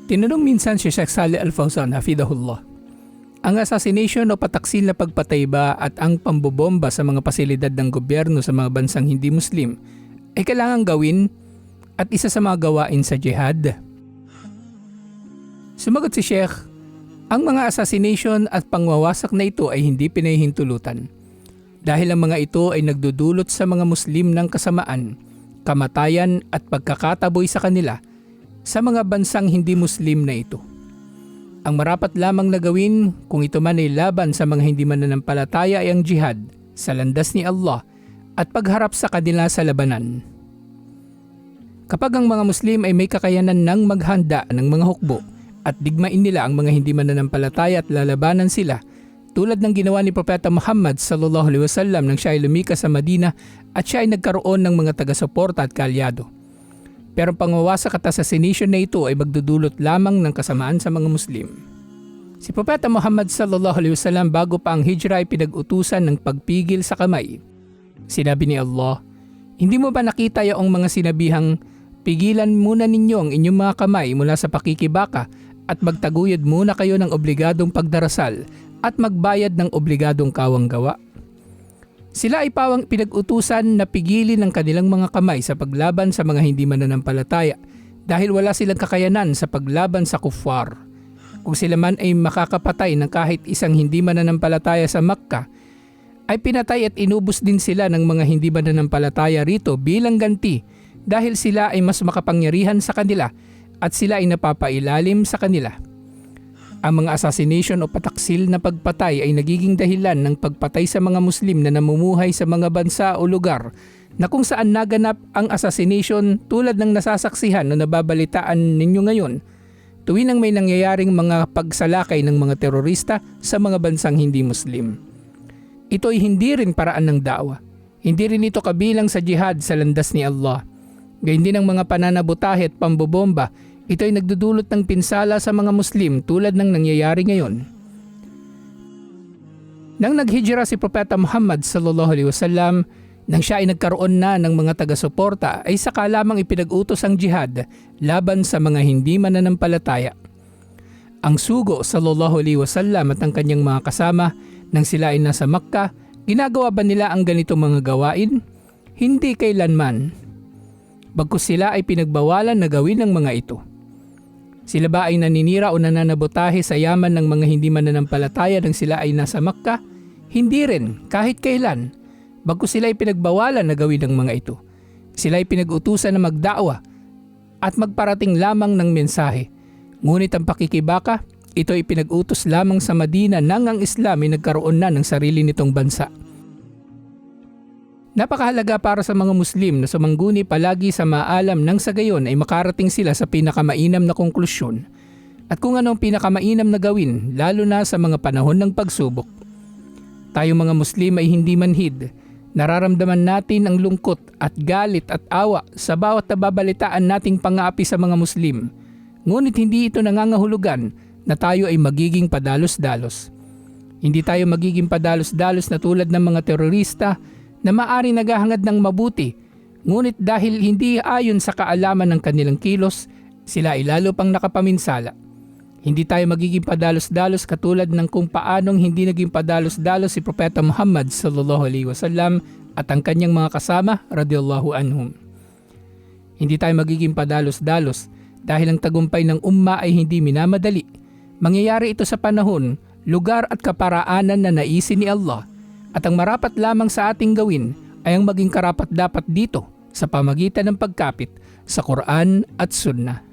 Tinanong minsan si Sheikh Saleh Al Fawzan, hafidahullah, ang assassination o pataksil na pagpatay ba at ang pambobomba sa mga pasilidad ng gobyerno sa mga bansang hindi Muslim ay kailangang gawin at isa sa mga gawain sa jihad? Sumagot si Sheikh, ang mga assassination at pangwawasak na ito ay hindi pinahihintulutan dahil ang mga ito ay nagdudulot sa mga Muslim ng kasamaan, kamatayan at pagkakataboy sa kanila sa mga bansang hindi Muslim na ito. Ang marapat lamang na gawin kung ito man ay laban sa mga hindi mananampalataya ay ang jihad sa landas ni Allah at pagharap sa kanila sa labanan. Kapag ang mga Muslim ay may kakayanan ng maghanda ng mga hukbo at digmain nila ang mga hindi mananampalataya at lalabanan sila, tulad ng ginawa ni Propeta Muhammad sallallahu alaihi wasallam nang siya ay lumikas sa Madina at siya ay nagkaroon ng mga taga-suporta at kaalyado. Pero ang pangwawasak at assassination na ito ay magdudulot lamang ng kasamaan sa mga Muslim. Si Propeta Muhammad sallallahu alaihi wasallam bago pa ang hijrah ay pinag-utusan ng pagpigil sa kamay. Sinabi ni Allah, hindi mo ba nakita yung mga sinabihang, pigilan muna ninyo ang inyong mga kamay mula sa pakikibaka at magtaguyod muna kayo ng obligadong pagdarasal at magbayad ng obligadong kawanggawa? Sila ay pawang pinag-utusan na pigilin ang kanilang mga kamay sa paglaban sa mga hindi mananampalataya dahil wala silang kakayanan sa paglaban sa kuffar. Kung sila man ay makakapatay ng kahit isang hindi mananampalataya sa Makkah, ay pinatay at inubos din sila ng mga hindi mananampalataya rito bilang ganti dahil sila ay mas makapangyarihan sa kanila at sila ay napapailalim sa kanila. Ang mga assassination o pataksil na pagpatay ay nagiging dahilan ng pagpatay sa mga Muslim na namumuhay sa mga bansa o lugar na kung saan naganap ang assassination tulad ng nasasaksihan o nababalitaan ninyo ngayon tuwing ang may nangyayaring mga pagsalakay ng mga terorista sa mga bansang hindi Muslim. Ito ay hindi rin paraan ng da'wa. Hindi rin ito kabilang sa jihad sa landas ni Allah. Gayun din ang mga pananabutahe at pambobomba, ito ay nagdudulot ng pinsala sa mga Muslim tulad ng nangyayari ngayon. Nang naghijra si Propeta Muhammad sallallahu alaihi wasallam, nang siya ay nagkaroon na ng mga taga-suporta, ay saka lamang ipinag-utos ang jihad laban sa mga hindi mananampalataya. Ang sugo sallallahu alaihi wasallam at ang kanyang mga kasama nang sila ay nasa Makkah, ginagawa ba nila ang ganitong mga gawain? Hindi kailanman. Bagkus sila ay pinagbawalan na gawin ang mga ito. Sila ba ay naninira o nananabotahe sa yaman ng mga hindi mananampalataya nang sila ay nasa Makkah? Hindi rin, kahit kailan. Bagkus sila ay pinagbawalan na gawin ang mga ito. Sila ay pinag-utusan na magda'wa at magparating lamang ng mensahe. Ngunit ang pakikibaka, ito ay pinag-utos lamang sa Madina nang ang Islam ay nagkaroon na ng sarili nitong bansa. Napakahalaga para sa mga Muslim na sumangguni palagi sa maalam nang sa gayon ay makarating sila sa pinakamainam na konklusyon at kung ano ang pinakamainam na gawin lalo na sa mga panahon ng pagsubok. Tayo mga Muslim ay hindi manhid. Nararamdaman natin ang lungkot at galit at awa sa bawat nababalitaan nating pang-aapi sa mga Muslim. Ngunit hindi ito nangangahulugan na tayo ay magiging padalos-dalos. Hindi tayo magiging padalos-dalos na tulad ng mga terorista na maari naghahangad ng mabuti, ngunit dahil hindi ayon sa kaalaman ng kanilang kilos, sila ay lalo pang nakapaminsala. Hindi tayo magiging padalos-dalos katulad ng kung paanong hindi naging padalos-dalos si Propeta Muhammad sallallahu alaihi wasallam at ang kanyang mga kasama radhiyallahu anhum. Hindi tayo magiging padalos-dalos dahil ang tagumpay ng umma ay hindi minamadali. Mangyayari ito sa panahon, lugar at kaparaanan na naisin ni Allah. At ang marapat lamang sa ating gawin ay ang maging karapat-dapat dito sa pamagitan ng pagkapit sa Quran at Sunnah.